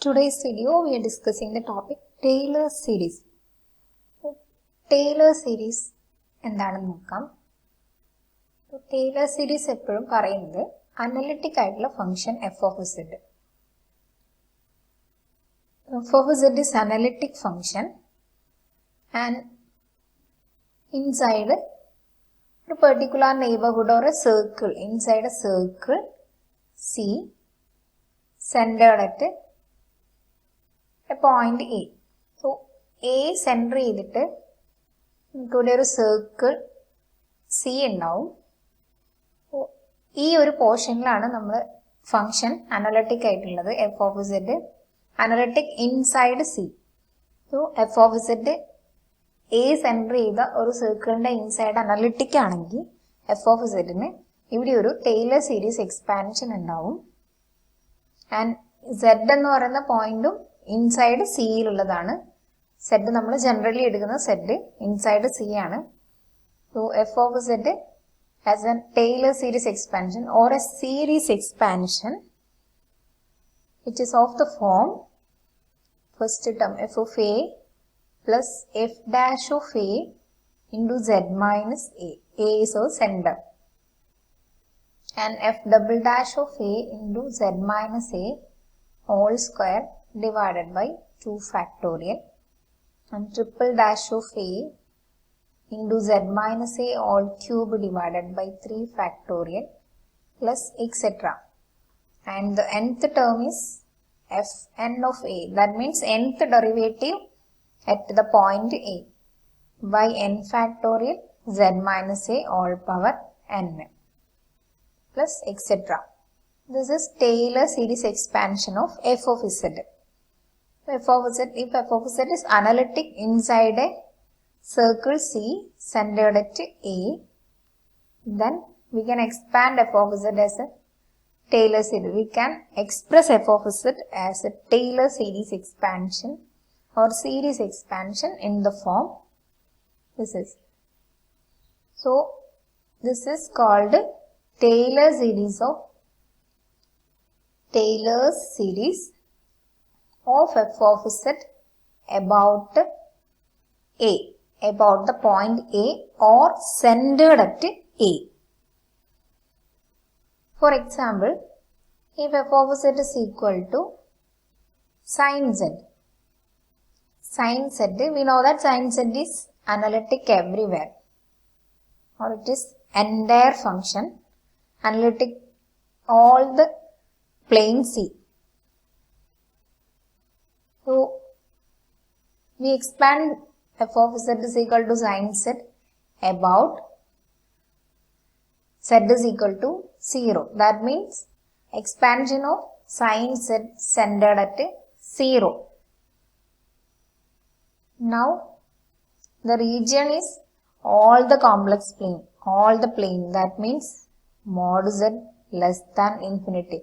Today's video we are discussing the topic Taylor series. Taylor series എന്താണെന്ന് നോക്കാം. Taylor series എപ്പോഴും പറയുന്നത് analytic ആയിട്ടുള്ള function f of z. f of z is analytic function and inside a particular neighborhood or a circle, inside a circle C centered at a point A. So A center ചെയ്തിട്ട് നമുക്കിവിടെ ഒരു circle C ഉണ്ടാവും. ഈ ഒരു പോർഷനിലാണ് നമ്മൾ function analytic ആയിട്ടുള്ളത് f of z analytic inside c. So f of z a centre ചെയ്ത ഒരു സർക്കിളിന്റെ ഇൻസൈഡ് അനലിറ്റിക് ആണെങ്കിൽ എഫ് ഓഫ് സെഡിന് ഇവിടെ ഒരു ടൈലർ സീരീസ് എക്സ്പാൻഷൻ ഉണ്ടാവും. ആൻഡ് സെഡ് എന്ന് പറയുന്ന പോയിന്റും ഇൻസൈഡ് സിയിലുള്ളതാണ്. സെഡ് നമ്മൾ ജനറലി എടുക്കുന്ന സെഡ് ഇൻസൈഡ് സി ആണ്. So f of z has a Taylor series expansion or a series expansion which is of the form first term f of a plus f dash of a into z minus a. A is our center and f double dash of a into z minus a whole square divided by 2 factorial and triple dash of a into z minus a all cube divided by 3 factorial plus etc. And the nth term is fn of a. That means nth derivative at the point a by n factorial z minus a all power n plus etc. This is Taylor series expansion of f of z. If f of z is analytic inside a circle C centered at A, then we can expand f of z as a Taylor series. We can express f of z as a Taylor series expansion or series expansion in the form this is. So, this is called Taylor series of f of z about A. About the point A or centered at A. For example, if f of z is equal to sin z. Sin z, we know that sin z is analytic everywhere or it is entire function analytic all the plane C. So, we expand f of z is equal to sin z about z is equal to 0. That means expansion of sin z centered at 0. Now the region is all the complex plane, all the plane. That means mod z less than infinity.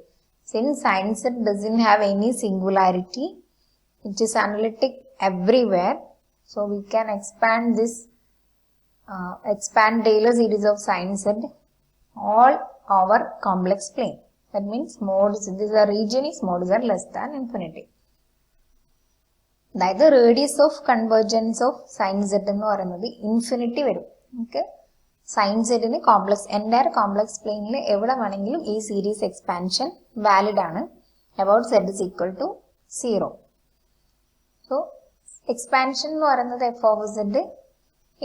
Since sin z doesn't have any singularity, it is analytic everywhere. So we can expand this, expand Taylor series of sin z all over complex plane. That means mod z, this region is mod z less than infinity. That the radius of convergence of sin z എന്ന് പറയുന്നത് infinity വരും. Okay, sin z ന് complex entire complex പ്ലെയിനിൽ എവിടെ വേണമെങ്കിലും ഈ series expansion valid ആണ്. About z is equal to 0. So expansion എന്ന് പറയുന്നത് എഫ് ഓഫ് സെഡ്,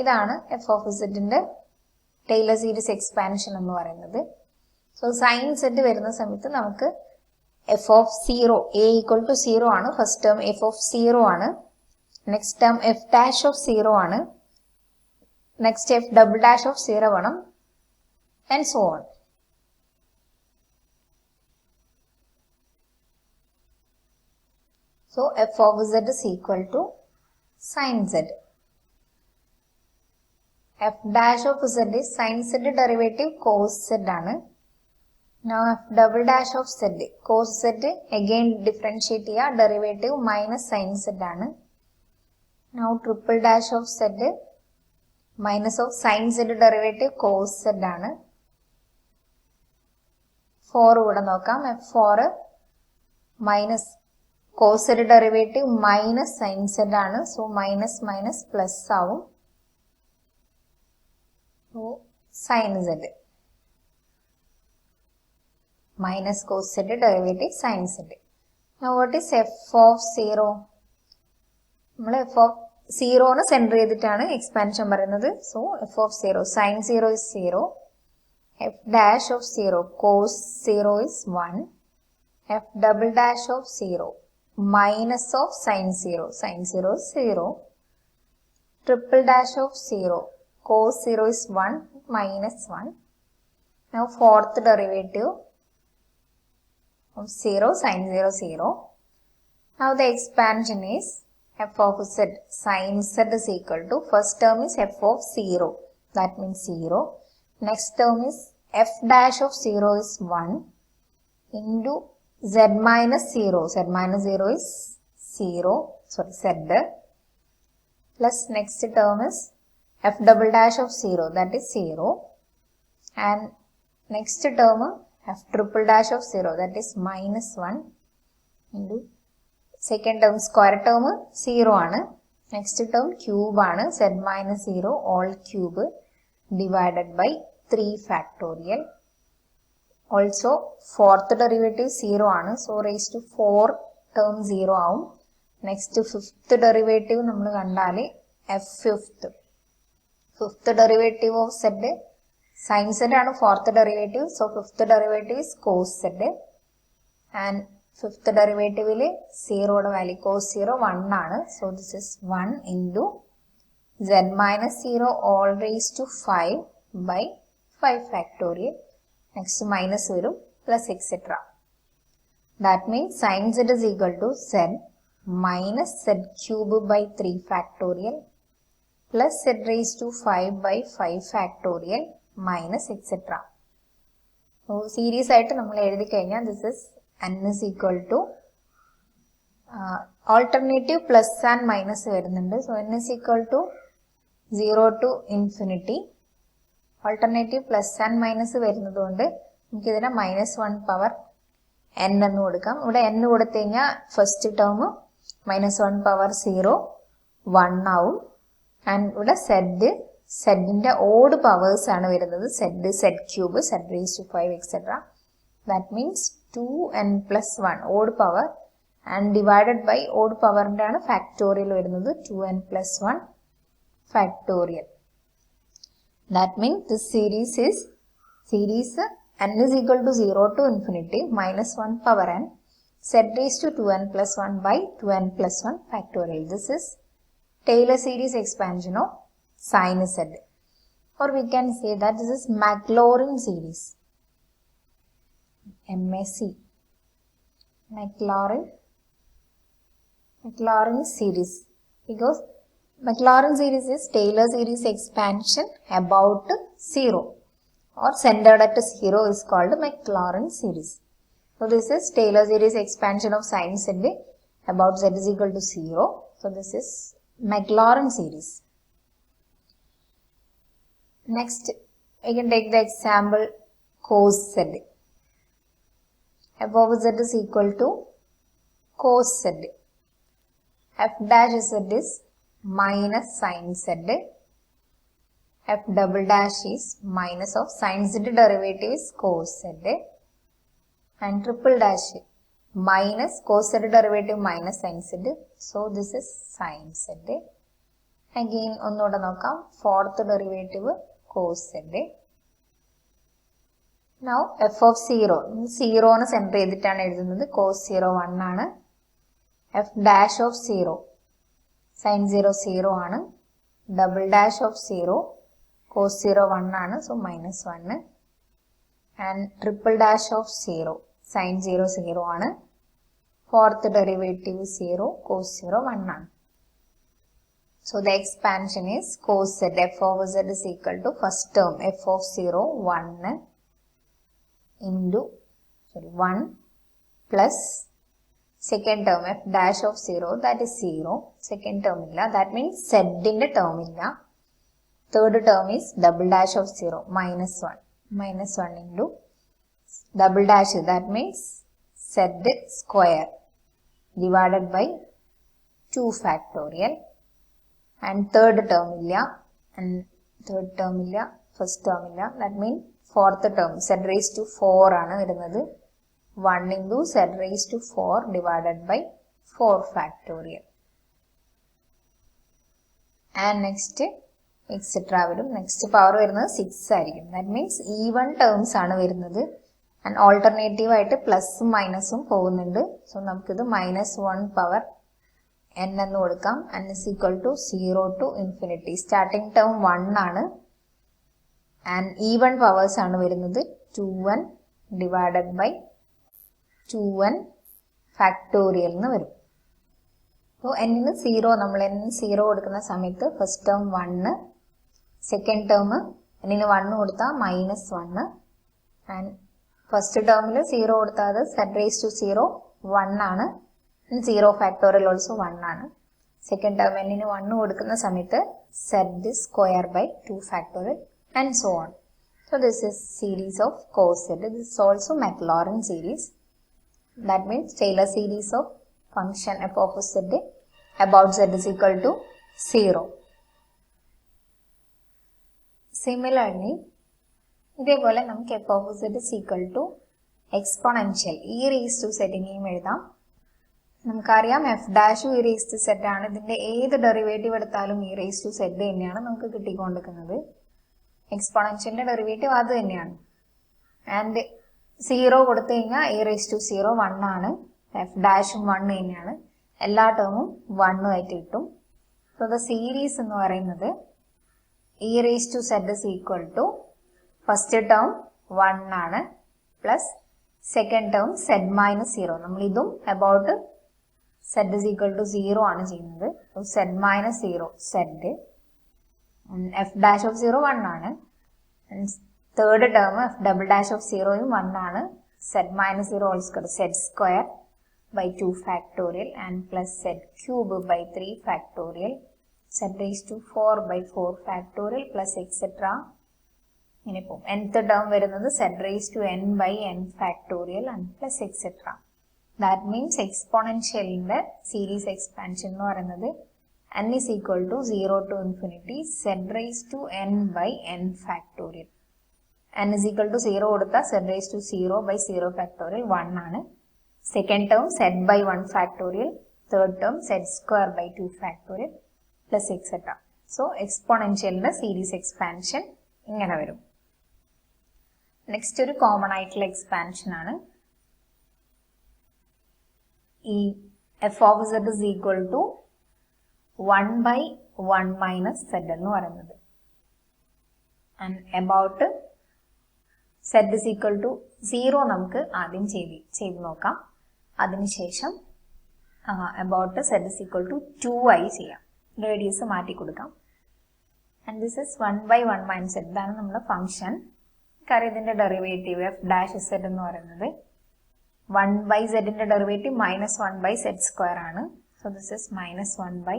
ഇതാണ് എഫ് ഓഫ് സെഡിന്റെ ടൈലർ സീരീസ് എക്സ്പാൻഷൻ എന്ന് പറയുന്നത്. സോ സൈൻ സെഡ് വരുന്ന സമയത്ത് നമുക്ക് f of 0 a equal to 0 ആണ്. ഫസ്റ്റ് ടേം എഫ് ഓഫ് 0 ആണ്. Next term f dash of 0 ആണ്. Next F double dash of 0 വേണം and so on. So f of z is equal to sin z. F dash of z is sin z derivative cos z ആണ്. Now f double dash of z, cos z again differentiate ചെയ്യുക, derivative minus sin z ആണ്. Now triple dash of z minus of sin z derivative cos z ആണ്. 4 ഇവിടെ നോക്കാം, f4 minus cos z derivative minus sine z ആണ്. So minus minus plus ആവും. Sine z മൈനസ് cos z derivative sine z. Now what is f of 0? നമ്മൾ f of 0 centre ചെയ്തിട്ടാണ് expansion പറയുന്നത്. So f of 0 sin 0 is 0, f dash of 0 cos 0 is 1, f double dash of 0 minus of sin 0 is 0, triple dash of 0 cos 0 is 1 minus 1. Now fourth derivative of 0 sin 0 0. Now the expansion is f of z sin z is equal to, first term is f of 0, that means 0. Next term is f dash of 0 is 1 into z minus 0. Z minus 0 is 0, sorry z, plus next term is f double dash of 0, that is 0, and next term f triple dash of 0, that is minus 1 into second term square term 0 ആണ്. next term cube ആണ്. z minus 0 all cube divided by 3 factorial. Also fourth derivative 0 ആണ്. so raised to 4 term 0 ആവും. next fifth derivative നമ്മൾ കണ്ടാൽ f fifth derivative of z sin z ആണ് fourth derivative. so fifth derivative is cos z, and fifth derivative il 0 യുടെ value cos 0 1 ആണ്. so this is 1 into z minus 0 all raised to 5 by 5 factorial. next minus varum plus etc. that means sin z is equal to z minus z cube by 3 factorial plus z raised to 5 by 5 factorial minus etc. so series ആയിട്ട് നമ്മൾ എഴുതി കഴിഞ്ഞാൽ this is n is equal to alternative plus and minus വരുന്നുണ്ട്. so n is equal to 0 to infinity. alternative plus and minus വരുന്നതുകൊണ്ട് നമുക്ക് ഇതിനെ minus 1 power n എന്ന് കൊടുക്കാം. ഇവിടെ n കൊടുത്തു കഴിഞ്ഞാൽ ഫസ്റ്റ് ടേം minus 1 power 0 1 ആവും. ആൻഡ് ഇവിടെ z-ന്റെ ഓഡ് പവേഴ്സ് ആണ് വരുന്നത്. z cube, z raised to 5 etc. that means 2n plus 1 odd power and divided by odd power ആണ് factorial വരുന്നത് 2n plus 1 factorial. that means this series n is equal to 0 to infinity minus 1 power n z raised to 2n plus 1 by 2n plus 1 factorial. This is Taylor series expansion of sin z, or we can say that this is Maclaurin series. MAC Maclaurin series, because Maclaurin series is Taylor series expansion about 0 or centered at 0 is called Maclaurin series. So this is Taylor series expansion of sin z about z is equal to 0. So this is Maclaurin series. Next we can take the example cos z. f of z is equal to cos z. f dash z is minus sin z. f double dash is minus of sin z derivative is cos z. And triple dash minus cos z derivative minus sin z. So this is sin z. Again ഒന്നുകൂടെ നോക്കാം. fourth derivative cos z. Now f of 0 നെ centre ചെയ്തിട്ടാണ് എഴുതുന്നത്. cos 0 1 ആണ്. f dash of 0 sin 0 0 ആണ്. double dash of 0 cos 0 1 ആണ്. so minus 1. and triple dash of 0 sin 0 0 ആണ്. fourth derivative 0 cos 0 1 ആണ്. so the expansion is cos z. f of z is equal to first term f of 0 1 into 1 plus second term f dash of 0, that is 0. second term illa, that means z inde term illa. third term is double dash of 0 minus 1 into double dash, that means z square divided by 2 factorial and third term illa and third term illa, first term illa, that means fourth term z raised to 4 aanu varunathu. 1 into z raised to 4 divided by 4 factorial. And next etc. varum. Next power varunathu 6 aayirikkum. That means even terms aanu varunathu. And alternative ആയിട്ട് പ്ലസും മൈനസും പോകുന്നുണ്ട്. So നമുക്കിത് -1 power n എന്ന് കൊടുക്കാം. n is equal to 0 to infinity. Starting term 1 ആണ്. And even powers ആണ് വരുന്നത് 2n divided by 2n factorial എന്ന് വരും. അപ്പോൾ n-ന് 0, നമ്മൾ n 0 കൊടുക്കുന്ന സമയത്ത് ഫസ്റ്റ് ടേം 1, സെക്കൻഡ് ടേം n-ന് 1 കൊടുത്താൽ -1 ആൻഡ് ഫസ്റ്റ് ടേമിൽ 0 കൊടുത്താൽ z raised to 0 1 ആണ്. 0 ഫാക്ടോറിയൽ ഓൾസോ 1 ആണ്. സെക്കൻഡ് ടേം n-ന് 1 കൊടുക്കുന്ന സമയത്ത് z square by 2 factorial and so on. So this is series of cos z. This is also Maclaurin series. That means Taylor series of function f of z about z is equal to 0. Similarly, ഇതേപോലെ നമുക്ക് f of z is equal to exponential e raised to z നെയും എഴുതാം. നമുക്കറിയാം f dash e raised to z ആണ്. ഇതിന്റെ ഏത് derivative എടുത്താലും e raised to z തന്നെയാണ് നമുക്ക് കിട്ടിക്കൊണ്ടിരിക്കുന്നത്. എക്സ്പോണൻഷ്യലിന്റെ ഡെറിവേറ്റീവ് അത് തന്നെയാണ്. ആൻഡ് 0 കൊടുത്തു കഴിഞ്ഞാൽ e raised to 0 1 ആണ്. f ഡാഷും 1 തന്നെയാണ്. എല്ലാ ടേമും 1 ആയിട്ട് കിട്ടും. സോ ദ സീരീസ് എന്ന് പറയുന്നത് e raised to z is equal to first term 1 ആണ് plus second term z minus 0. നമ്മൾ ഇതും about z is equal to 0 ആണ് ചെയ്യുന്നത്. z minus 0 z, f dash of 0 1 ആണ്. Third term f double dash of 0യും 1 ആണ്. z minus 0 whole square z square by 2 factorial and plus z cube by 3 factorial, z raised to 4 by 4 factorial plus etc. ഇങ്ങനെ പോകും. nth term വരുന്നത് z raised to n by n factorial and plus etc. That means എക്സ്പോണൻഷ്യലിന്റെ series expansion എന്ന് പറയുന്നത് n is equal to 0 to infinity z raised to n by n factorial. n is equal to 0 കൊടുത്താൽ z raised to 0 by 0 factorial 1 ആണ്. Second term z by 1 factorial, third term z square by 2 factorial plus etc. So എക്സ്പോണൻഷ്യലിന്റെ series expansion ഇങ്ങനെ വരും. Next ഒരു common ആയിട്ടുള്ള expansion ആണ് ഈ f of z is equal to 1 by 1 minus z എന്ന് പറയുന്നത്. And about z is equal to 0 നമുക്ക് ആദ്യം ചെയ്ത് നോക്കാം. അതിനുശേഷം about z is equal to 2 ആയി ചെയ്യാം. റേഡിയസ് മാറ്റി കൊടുക്കാം. And this is 1 by 1 minus z. ഇതാണ് നമ്മുടെ ഫംഗ്ഷൻ. കാര്യം ഇതിന്റെ ഡെറിവേറ്റീവ് f dash z എന്ന് പറയുന്നത് 1 by z ന്റെ ഡെറിവേറ്റീവ് -1 by z സ്ക്വയർ ആണ്. So this is -1 by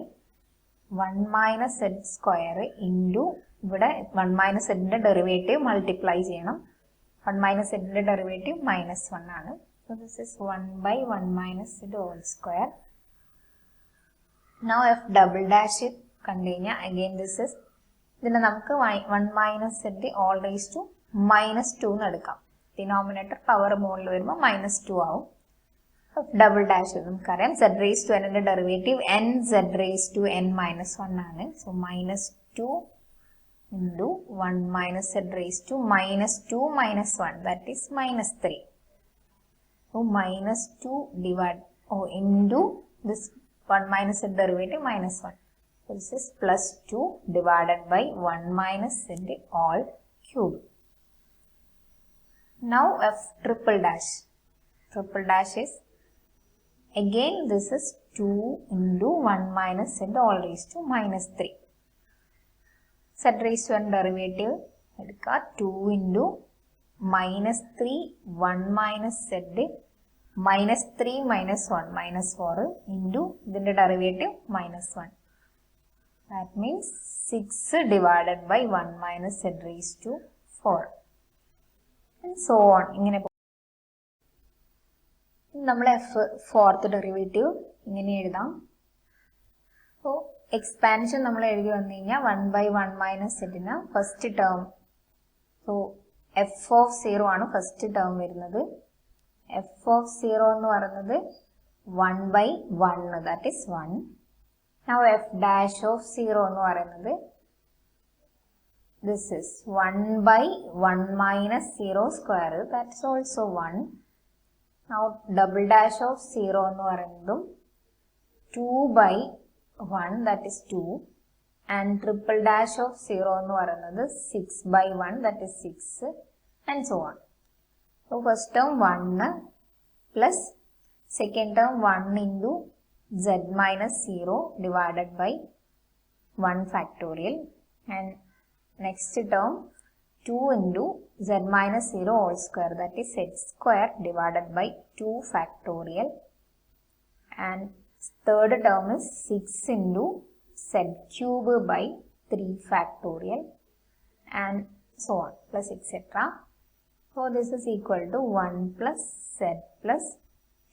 1 minus z square into ഇവിടെ 1 minus z ന്റെ ഡെറിവേറ്റീവ് മൾട്ടിപ്ലൈ ചെയ്യണം. 1 minus z ന്റെ ഡെറിവേറ്റീവ് -1 ആണ്. So this is 1 by 1 minus z whole square. Now f double dash കണ്ടു കഴിഞ്ഞാൽ again this is ഇതിനെ നമുക്ക് 1 minus z all raised to -2 എന്ന് എടുക്കാം. ഡിനോമിനേറ്റർ പവർ മുകളിൽ വരുമ്പോൾ -2 ആവും. ഡബിൾ ഡാഷ് നമുക്കറിയാം z raised to n ന്റെ derivative n z raised to n -1 ആണ്. So -2 into 1 minus z raised to -2 minus 1, that is -3. So -2 into this 1 minus z derivative -1. So this is +2 divided by 1 minus z all cube. Now f triple dash. Triple dash is again this is 2 into 1 minus z all raised to -3. Z raised to n derivative എടുക്കുക 2 into -3 1 minus z -3 minus 1 -4 into ഇതിന്റെ derivative -1. That means 6 divided by 1 minus z raised to 4 and so on. ഇങ്ങനെ നമ്മൾ F fourth derivative ഇങ്ങനെ എഴുതാം. അപ്പോൾ expansion നമ്മൾ എഴുതി വന്നു കഴിഞ്ഞാൽ 1/1 മൈനസ് സെറ്റിന് first term. So f of 0 ആണ് ഫസ്റ്റ് ടേം വരുന്നത്. എഫ് ഓഫ് 0 എന്ന് പറയുന്നത് 1/1, that is 1. Now F dash of 0 എന്ന് പറയുന്നത് this is 1/1 minus 0 square, that's also 1. Now double dash of 0 എന്ന് പറയുന്നതും 2/1, that is 2. And triple dash of 0 എന്ന് പറയുന്നത് 6/1, that is 6, and so on. So first term 1 plus second term 1 into z minus 0 divided by 1 factorial, and next term 2 into z minus 0 whole square, that is z square divided by 2 factorial, and third term is 6 into z cube by 3 factorial, and so on, plus etc. So this is equal to 1 plus z plus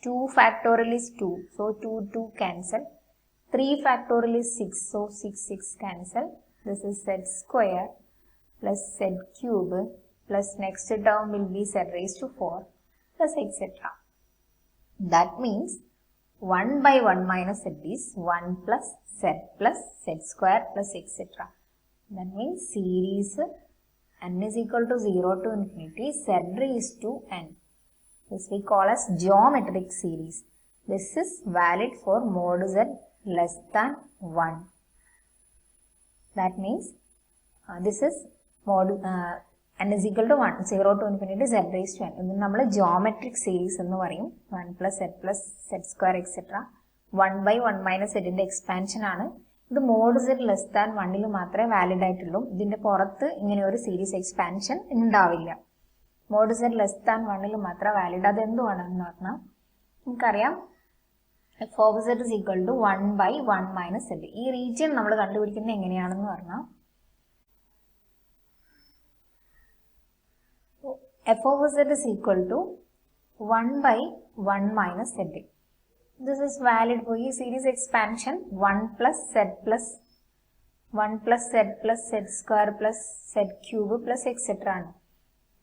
2 factorial is 2, so 2 cancel, 3 factorial is 6, so 6 cancel. This is z square plus z cube plus next term will be z raised to 4 plus etc. That means 1/1 minus z is 1 plus z square plus etc. That means series n is equal to 0 to infinity z raised to n. This we call as geometric series. This is valid for mod z less than 1. That means this is mod n is equal to 1, 0 to infinity z raised to n. ഇത് നമ്മൾ geometric series എന്ന് പറയും. 1 plus z square etc. 1/1 minus zന്റെ expansion ആണ്. ഇത് mod z less than 1 മാത്രമേ valid ആയിട്ടുള്ളൂ. ഇതിന്റെ പുറത്ത് ഇങ്ങനെ ഒരു സീരീസ് എക്സ്പാൻഷൻ ഉണ്ടാവില്ല. mod z less than 1 മാത്രമേ വാലിഡ്. അത് എന്തുവാണെന്ന് പറഞ്ഞാൽ നമുക്കറിയാം f of z is equal to 1/1 minus z. ഈ റീജിയൻ നമ്മൾ കണ്ടുപിടിക്കുന്നത് എങ്ങനെയാണെന്ന് പറഞ്ഞാൽ f of z is equal to 1/1 minus z. This is valid for ഈ series expansion 1 plus z plus z square plus z cube plus etc. ആണ്.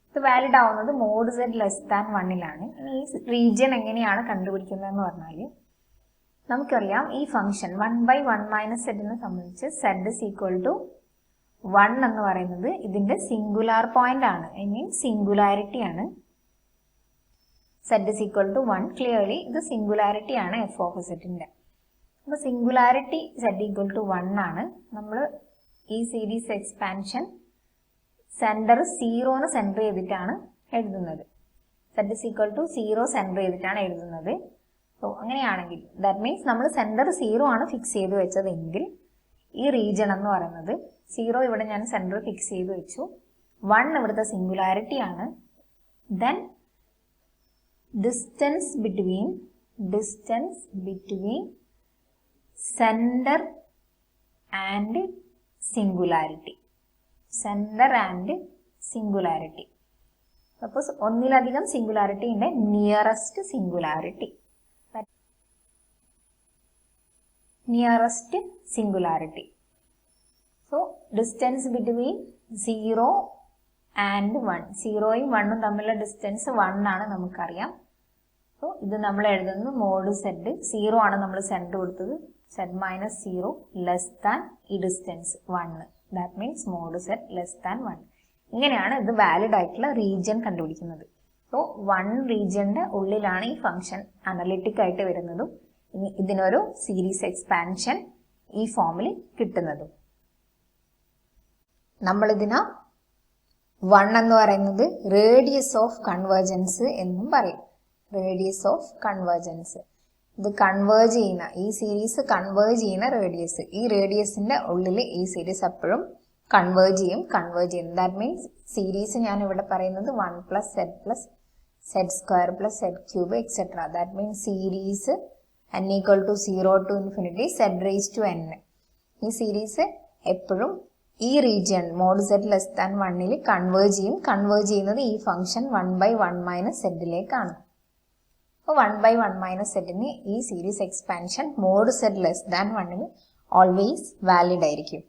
ഇത് valid ആവുന്നത് mod z less than 1 ഈ റീജിയൻ എങ്ങനെയാണ് കണ്ടുപിടിക്കുന്നതെന്ന് പറഞ്ഞാൽ നമുക്കറിയാം ഈ ഫംഗ്ഷൻ 1/1 മൈനസ് സെറ്റിനെ സംബന്ധിച്ച് z is equal to 1 എന്ന് പറയുന്നത് ഇതിന്റെ സിംഗുലാർ പോയിന്റ് ആണ്. ഐ മീൻ സിംഗുലാരിറ്റി ആണ്. z is equal to 1, clearly ഇത് സിംഗുലാരിറ്റി ആണ് f of zന്റെ. അപ്പോൾ സിംഗുലാരിറ്റി z equal to 1 ആണ്. നമ്മൾ ഈ സീരീസ് എക്സ്പാൻഷൻ സെന്റർ 0 സെന്റർ ചെയ്തിട്ടാണ് എഴുതുന്നത്. z is equal to 0 centre ചെയ്തിട്ടാണ് എഴുതുന്നത്. സോ അങ്ങനെയാണെങ്കിൽ ദാറ്റ് മീൻസ് നമ്മൾ സെന്റർ 0 ആണ് ഫിക്സ് ചെയ്ത് വെച്ചതെങ്കിൽ ഈ റീജിയൻ എന്ന് പറയുന്നത് 0 ഇവിടെ ഞാൻ സെന്റർ ഫിക്സ് ചെയ്ത് വെച്ചു, 1 ഇവിടുത്തെ സിംഗുലാരിറ്റി ആണ്. Then distance between centre and singularity. Suppose ഒന്നിലധികം സിംഗുലാരിറ്റിയുടെ nearest singularity. So distance between 0 and 1, 0യും 1ഉം തമ്മിലുള്ള ഡിസ്റ്റൻസ് 1 ആണ് നമുക്കറിയാം. സോ ഇത് നമ്മൾ എഴുതുന്നത് മോഡ് സെഡ് 0 ആണ് നമ്മൾ സെന്റർ കൊടുത്തത്, z മൈനസ് 0 ലെസ് ദാൻ ഈ distance 1, that means mod Z less than 1. ഇങ്ങനെയാണ് ഇത് വാലിഡ് ആയിട്ടുള്ള റീജിയൻ കണ്ടുപിടിക്കുന്നത്. സോ 1 റീജിയന്റെ ഉള്ളിലാണ് ഈ ഫംഗ്ഷൻ അനലിറ്റിക് ആയിട്ട് വരുന്നതും ഇതിനൊരു സീരീസ് എക്സ്പാൻഷൻ ഈ ഫോമിൽ കിട്ടുന്നതും. നമ്മളിതിന് 1 എന്ന് പറയുന്നത് റേഡിയസ് ഓഫ് കൺവേർജൻസ് എന്നും പറയും. റേഡിയസ് ഓഫ് കൺവേർജൻസ്, ഇത് കൺവേർജ് ചെയ്യുന്ന ഈ സീരീസ് കൺവേർജ് ചെയ്യുന്ന റേഡിയസ്. ഈ റേഡിയസിന്റെ ഉള്ളിൽ ഈ സീരീസ് എപ്പോഴും കൺവേർജ് ചെയ്യും. ദാറ്റ് മീൻസ് സീരീസ് ഞാൻ ഇവിടെ പറയുന്നത് 1 plus z square plus z cube etc. That means series n equal to 0 to infinity z raised to n. ഈ സീരീസ് എപ്പോഴും ഈ region mod z less than 1 converge ചെയ്യും. Converge ചെയ്യുന്നത് ഈ ഫംഗ്ഷൻ 1/1 മൈനസ് z ലേക്കാണ്. അപ്പോൾ 1/1 മൈനസ് സെറ്റിന് ഈ series expansion mod z less than 1 always valid ആയിരിക്കും.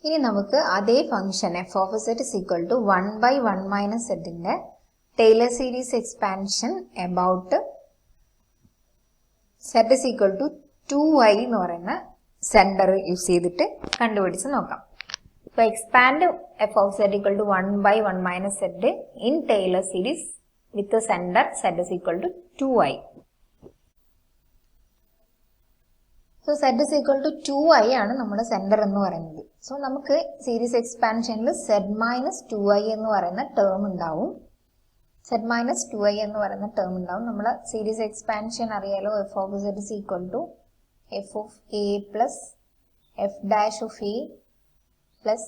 ഇനി നമുക്ക് അതേ function f of z is equal to 1/1 minus സെറ്റിന്റെ Taylor series expansion about z is equal to 2i എന്ന് പറയുന്ന സെന്റർ യൂസ് ചെയ്തിട്ട് കണ്ടുപിടിച്ച് നോക്കാം. So expand f of z equal to 1/1 minus z in Taylor series with the center z is equal to 2i. So z is equal to 2i ആണ് നമ്മുടെ centre എന്ന് പറയുന്നത്. So നമുക്ക് സീരീസ് എക്സ്പാൻഷനിൽ z minus 2i എന്ന് പറയുന്ന term ഉണ്ടാവും. z minus 2i എന്ന് പറയുന്ന ടേം ഉണ്ടാവും. നമ്മളെ സീരീസ് എക്സ്പാൻഷൻ അറിയാലോ, f of z is equal to f of a plus f dash of a plus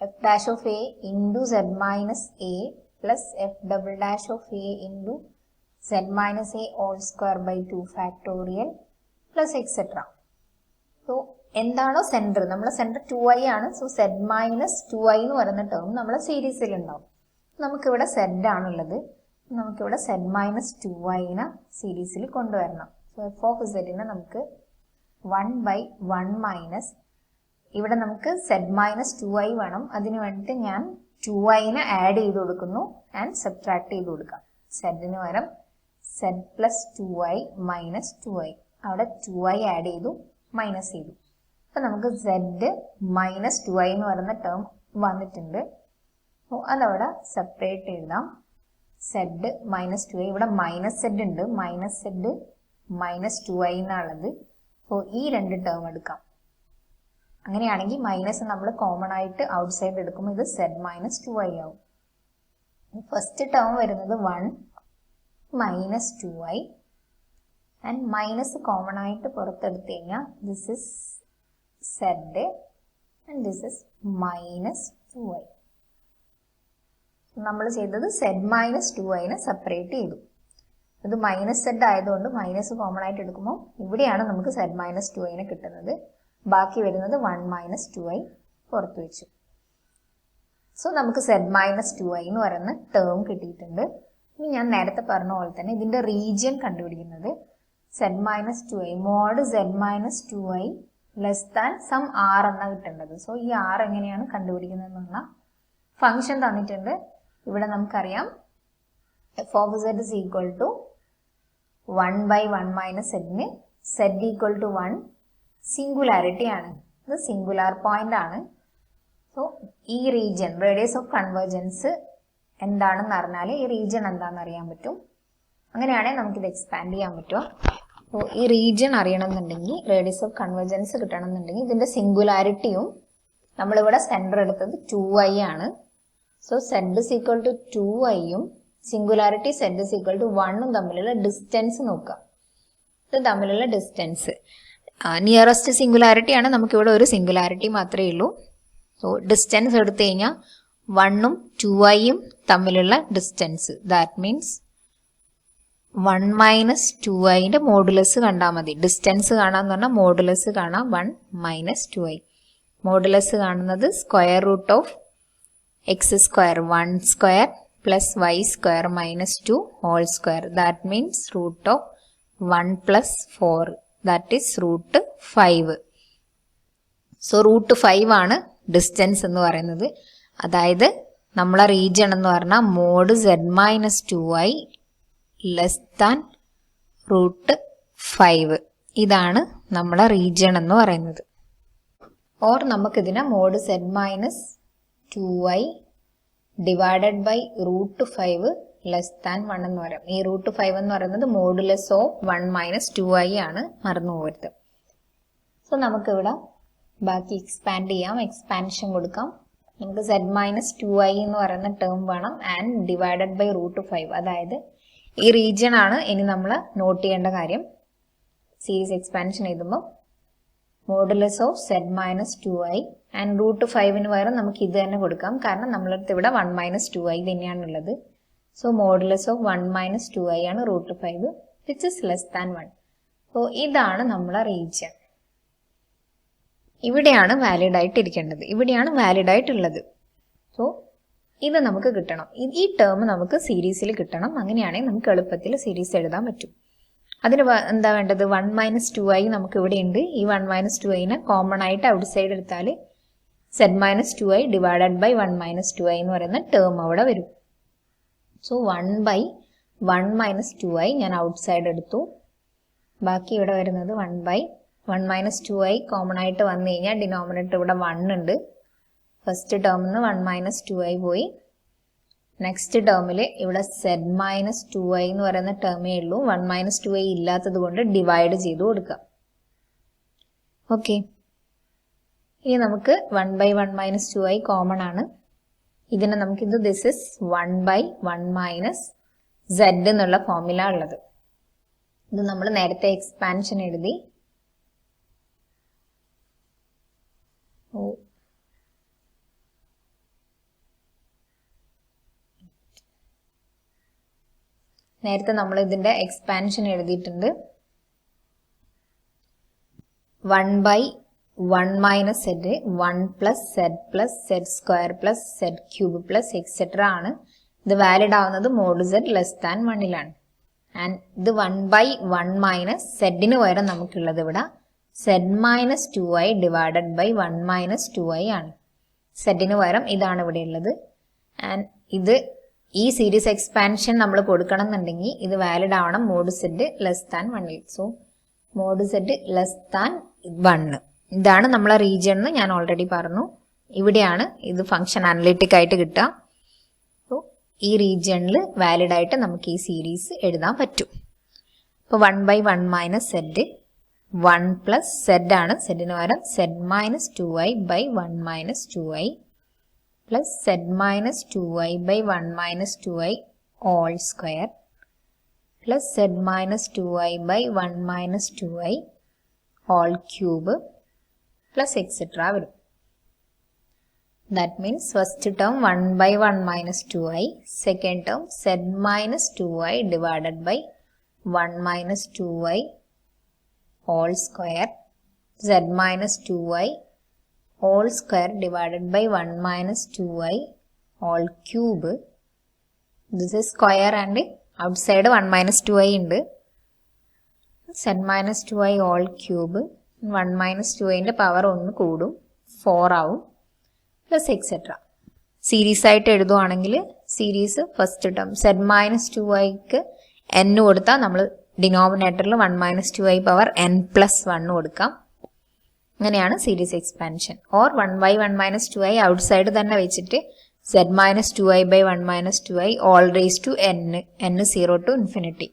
f dash of a into z minus a plus f double dash of a into z minus a all square by 2 factorial plus etc. So എന്താണോ centre, നമ്മളെ centre 2i ആണ്. So z minus 2i എന്ന് പറയുന്ന term നമ്മളെ സീരീസിൽ ഉണ്ടാവും. നമുക്കിവിടെ z ആണുള്ളത്, നമുക്കിവിടെ z minus 2iനെ സീരീസിൽ കൊണ്ടുവരണം. സോ f of z-നെ നമുക്ക് 1/1 മൈനസ്, ഇവിടെ നമുക്ക് z minus 2i വേണം. അതിന് വേണ്ടിയിട്ട് ഞാൻ 2iനെ ആഡ് ചെയ്ത് കൊടുക്കുന്നു ആൻഡ് സബ്ട്രാക്ട് ചെയ്ത് കൊടുക്കാം. z-ന് പകരം z plus 2i minus 2i, അവിടെ 2i ആഡ് ചെയ്തു മൈനസ് ചെയ്തു. അപ്പം നമുക്ക് z മൈനസ് 2i എന്ന് പറയുന്ന ടേം വന്നിട്ടുണ്ട്. അതവിടെ സെപ്പറേറ്റ് എഴുതാം. z മൈനസ് 2i, ഇവിടെ മൈനസ് z ഉണ്ട്, മൈനസ് z മൈനസ് 2i എന്നുള്ളത്. അപ്പോൾ ഈ രണ്ട് ടേം എടുക്കാം. അങ്ങനെയാണെങ്കിൽ മൈനസ് നമ്മൾ കോമൺ ആയിട്ട് ഔട്ട് സൈഡ് എടുക്കുമ്പോൾ ഇത് z മൈനസ് 2i ആവും. ഫസ്റ്റ് ടേം വരുന്നത് 1 minus 2i and minus common ആയിട്ട് പുറത്തെടുത്ത് കഴിഞ്ഞാൽ this is z and this is minus 2i. നമ്മൾ ചെയ്തത് z മൈനസ് 2iനെ സെപ്പറേറ്റ് ചെയ്തു. ഇത് മൈനസ് z ആയതുകൊണ്ട് മൈനസ് കോമൺ ആയിട്ട് എടുക്കുമ്പോൾ ഇവിടെയാണ് നമുക്ക് z മൈനസ് 2iനെ കിട്ടുന്നത്. ബാക്കി വരുന്നത് 1 മൈനസ് 2i പുറത്തു വെച്ചു. സോ നമുക്ക് z മൈനസ് 2i എന്ന് പറയുന്ന ടേം കിട്ടിയിട്ടുണ്ട്. ഇനി ഞാൻ നേരത്തെ പറഞ്ഞ പോലെ തന്നെ ഇതിന്റെ റീജിയൻ കണ്ടുപിടിക്കുന്നത് z minus 2i mod z minus 2i less than some r എന്നാണ് കിട്ടേണ്ടത്. സോ ഈ r എങ്ങനെയാണ് കണ്ടുപിടിക്കുന്നത് എന്ന് പറഞ്ഞാൽ ഫംഗ്ഷൻ തന്നിട്ടുണ്ട്. ഇവിടെ നമുക്കറിയാം f of z is equal to 1/1 minus z-ന് z equal to 1 singularity ആണ്. ഇത് സിംഗുലാർ പോയിന്റ് ആണ്. സോ ഈ റീജിയൻ റേഡിയസ് ഓഫ് കൺവേർജൻസ് എന്താണെന്ന് അറിഞ്ഞാൽ ഈ റീജിയൻ എന്താണെന്ന് അറിയാൻ പറ്റും. അങ്ങനെയാണെങ്കിൽ നമുക്കിത് എക്സ്പാൻഡ് ചെയ്യാൻ പറ്റുമോ. സോ ഈ റീജിയൻ അറിയണമെന്നുണ്ടെങ്കിൽ, റേഡിയസ് ഓഫ് കൺവേർജൻസ് കിട്ടണമെന്നുണ്ടെങ്കിൽ ഇതിന്റെ സിംഗുലാരിറ്റിയും, നമ്മളിവിടെ സെന്റർ എടുത്തത് 2i ആണ്. So z is equal to 2iയും singularity z is equal to 1ഉം തമ്മിലുള്ള ഡിസ്റ്റൻസ് നോക്കുക. ഇത് തമ്മിലുള്ള ഡിസ്റ്റൻസ് നിയറസ്റ്റ് സിംഗുലാരിറ്റി ആണ്. നമുക്കിവിടെ ഒരു സിംഗുലാരിറ്റി മാത്രമേ ഉള്ളൂ. സോ ഡിസ്റ്റൻസ് എടുത്തു കഴിഞ്ഞാൽ 1ഉം 2iയും തമ്മിലുള്ള ഡിസ്റ്റൻസ്, ദാറ്റ് മീൻസ് 1 മൈനസ് 2iന്റെ മോഡുലസ് കണ്ടാൽ മതി. ഡിസ്റ്റൻസ് കാണാന്ന് പറഞ്ഞാൽ മോഡുലസ് കാണാം 1 മൈനസ് 2i. മോഡുലസ് കാണുന്നത് square root of x square 1 square plus y square minus 2 whole square, that means root of 1 plus 4, that is root 5. So root 5 ആണ് distance എന്ന് പറയുന്നത്. അതായത് നമ്മളെ റീജിയൺ എന്ന് പറഞ്ഞാൽ mod z minus 2i less than root 5. ഇതാണ് നമ്മളെ region എന്ന് പറയുന്നത്. ഓർ നമുക്കിതിനെ mod z minus 2i divided by root 5 less than 1 എന്ന് പറയാം. ഈ റൂട്ട് 5 എന്ന് പറയുന്നത് മോഡുലസ് ഓഫ് 1 മൈനസ് 2i ആണ്, മറന്നു പോകരുത്. സോ നമുക്കിവിടെ ബാക്കി എക്സ്പാൻഡ് ചെയ്യാം, എക്സ്പാൻഷൻ കൊടുക്കാം. നമുക്ക് z മൈനസ് 2i എന്ന് പറയുന്ന ടേം വേണം ആൻഡ് ഡിവൈഡഡ് ബൈ റൂട്ട് 5. അതായത് ഈ റീജിയൻ ആണ് ഇനി നമ്മൾ നോട്ട് ചെയ്യേണ്ട കാര്യം. സീരീസ് എക്സ്പാൻഷൻ എഴുതുമ്പോൾ modulus of z minus 2i and root 5ന് പകരം നമുക്ക് ഇത് തന്നെ കൊടുക്കാം. കാരണം നമ്മളടുത്ത് ഇവിടെ 1 മൈനസ് 2i തന്നെയാണുള്ളത്. So modulus of 1 minus 2i ആണ് root 5 which is less than 1. So ഇതാണ് നമ്മളെ റീജിയൻ. ഇവിടെയാണ് വാലിഡ് ആയിട്ട് ഇരിക്കേണ്ടത്, ഇവിടെയാണ് വാലിഡ് ആയിട്ടുള്ളത്. സോ ഇത് നമുക്ക് കിട്ടണം. ഈ ടേം നമുക്ക് സീരീസിൽ കിട്ടണം. അങ്ങനെയാണെങ്കിൽ നമുക്ക് എളുപ്പത്തിൽ സീരീസ് എഴുതാൻ പറ്റും. അതിന് എന്താ വേണ്ടത്? 1 - 2i നമുക്ക് ഇവിടെ ഉണ്ട്. ഈ 1 - 2iനെ കോമൺ ആയിട്ട് ഔട്ട് സൈഡ് എടുത്താൽ z - 2i divided by 1 - 2i എന്ന് പറയുന്ന ടേം അവിടെ വരും. സോ 1 - 2i ഞാൻ ഔട്ട് സൈഡ് എടുത്തു. ബാക്കി ഇവിടെ വരുന്നത് 1 - 2i കോമൺ ആയിട്ട് വന്നു കഴിഞ്ഞാൽ ഡിനോമിനേറ്റർ ഇവിടെ 1 ഉണ്ട്. ഫസ്റ്റ് ടേമിൽ നിന്ന് 1 - 2i പോയി. നെക്സ്റ്റ് ടേമിൽ ഇവിടെ z - 2i എന്ന് പറയുന്ന ടേമേ ഉള്ളൂ. 1 - 2i ഇല്ലാത്തത് കൊണ്ട് ഡിവൈഡ് ചെയ്ത് കൊടുക്കാം. ഓക്കെ, ഇനി നമുക്ക് 1 - 2i കോമൺ ആണ്. ഇതിനെ നമുക്കിത് ദിസ് ഇസ് 1 - z എന്നുള്ള ഫോർമുല ഉള്ളത്. ഇത് നമ്മൾ നേരത്തെ എക്സ്പാൻഷൻ എഴുതി. നേരത്തെ നമ്മൾ ഇതിന്റെ എക്സ്പാൻഷൻ എഴുതിയിട്ടുണ്ട്. 1 - z 1 + z + z² + z³ etcetera ആണ്. ഇത് വാലിഡ് ആവുന്നത് mod z <1 ലാണ്. ആൻഡ് ഇത് 1 - z പകരം നമുക്കുള്ളത് ഇവിടെ z - 2i divided by 1 - 2i ആണ്. z പകരം ഇതാണ് ഇവിടെ ഉള്ളത്. ആൻഡ് ഇത് ഈ സീരീസ് എക്സ്പാൻഷൻ നമ്മൾ കൊടുക്കണം എന്നുണ്ടെങ്കിൽ ഇത് വാലിഡ് ആവണം mod z <1. So mod z <1. ഇതാണ് നമ്മളെ റീജിയൻ എന്ന് ഞാൻ ഓൾറെഡി പറഞ്ഞു. ഇവിടെയാണ് ഇത് ഫംഗ്ഷൻ അനലിറ്റിക് ആയിട്ട് കിട്ടുക. സോ ഈ റീജിയണിൽ വാലിഡ് ആയിട്ട് നമുക്ക് ഈ സീരീസ് എഴുതാൻ പറ്റും. അപ്പോൾ 1 - z 1 + z ആണ്. z പകരം z - 2i by 1 - 2i plus z - 2i by 1 - 2i all square plus z - 2i by 1 - 2i all cube plus etc. വരും. That means first term 1 - 2i, second term z - 2i divided by 1 - 2i all square, z - 2i all square divided by 1 - 2i all cube. This is square and outside 1 - 2i ഉണ്ട്. z - 2i all cube 1 - 2i ന്റെ power 1 കൂടും, 4 ആവും, plus etcetera. Series ആയിട്ട് എഴുതുവാണെങ്കിൽ series first term z - 2iക്ക് n കൊടുത്താൽ നമ്മൾ ഡിനോമിനേറ്ററിൽ 1 - 2i പവർ n + 1 കൊടുക്കാം. അങ്ങനെയാണ് series expansion. Or 1 - 2i out side തന്നെ വെച്ചിട്ട് z - 2i by 1 - 2i all raised to n 0 to infinity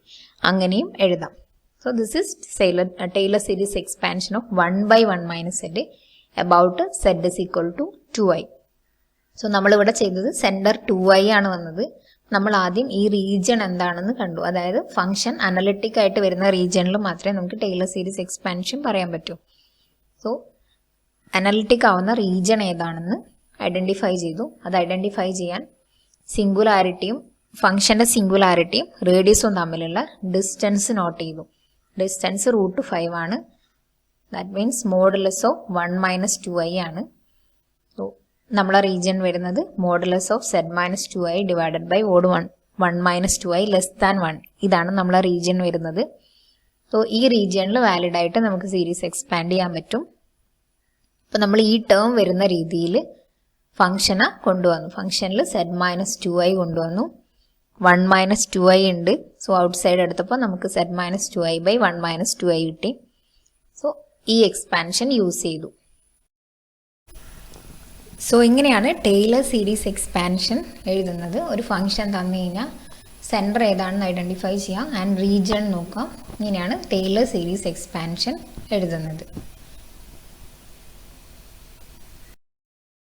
അങ്ങനെയും എഴുതാം. So this is Taylor series expansion of 1 - z about z is equal to 2i. So നമ്മൾ ഇവിടെ ചെയ്തത് centre 2i ആണ് വന്നത്. നമ്മൾ ആദ്യം ഈ റീജിയൺ എന്താണെന്ന് കണ്ടു. അതായത് ഫംഗ്ഷൻ അനലിറ്റിക് ആയിട്ട് വരുന്ന റീജിയണിൽ മാത്രമേ നമുക്ക് ടൈലർ സീരീസ് എക്സ്പാൻഷൻ പറയാൻ പറ്റൂ. സോ അനലിറ്റിക് ആവുന്ന റീജിയൺ ഏതാണെന്ന് ഐഡന്റിഫൈ ചെയ്തു. അത് ഐഡന്റിഫൈ ചെയ്യാൻ സിംഗുലാരിറ്റിയും ഫംഗ്ഷന്റെ സിംഗുലാരിറ്റിയും റേഡിയസും തമ്മിലുള്ള ഡിസ്റ്റൻസ് നോട്ട് ചെയ്തു. ഡിസ്റ്റൻസ് √5 ആണ്. That means modulus of 1 - 2i ആണ്. സോ നമ്മളെ റീജിയൻ വരുന്നത് modulus of z - 2i divided by 1 - 2i <1. ഇതാണ് നമ്മളെ റീജിയൻ വരുന്നത്. സോ ഈ റീജിയണിൽ വാലിഡ് ആയിട്ട് നമുക്ക് സീരീസ് എക്സ്പാൻഡ് ചെയ്യാൻ പറ്റും. അപ്പോൾ നമ്മൾ ഈ ടേം വരുന്ന രീതിയിൽ ഫംഗ്ഷനെ കൊണ്ടുവന്നു. ഫംഗ്ഷനിൽ z - 2i കൊണ്ടുവന്നു. 1 - 2i ഉണ്ട്. സോ ഔട്ട് സൈഡ് എടുത്തപ്പോൾ നമുക്ക് z - 2i by 1 - 2i കിട്ടി. സോ ഈ എക്സ്പാൻഷൻ യൂസ് ചെയ്തു. സോ ഇങ്ങനെയാണ് ടൈലർ സീരീസ് എക്സ്പാൻഷൻ എഴുതുന്നത്. ഒരു ഫംഗ്ഷൻ തന്നു കഴിഞ്ഞാൽ സെൻറ്റർ ഏതാണെന്ന് ഐഡൻറ്റിഫൈ ചെയ്യാം ആൻഡ് റീജിയൺ നോക്കാം. ഇങ്ങനെയാണ് ടൈലർ സീരീസ് എക്സ്പാൻഷൻ എഴുതുന്നത്.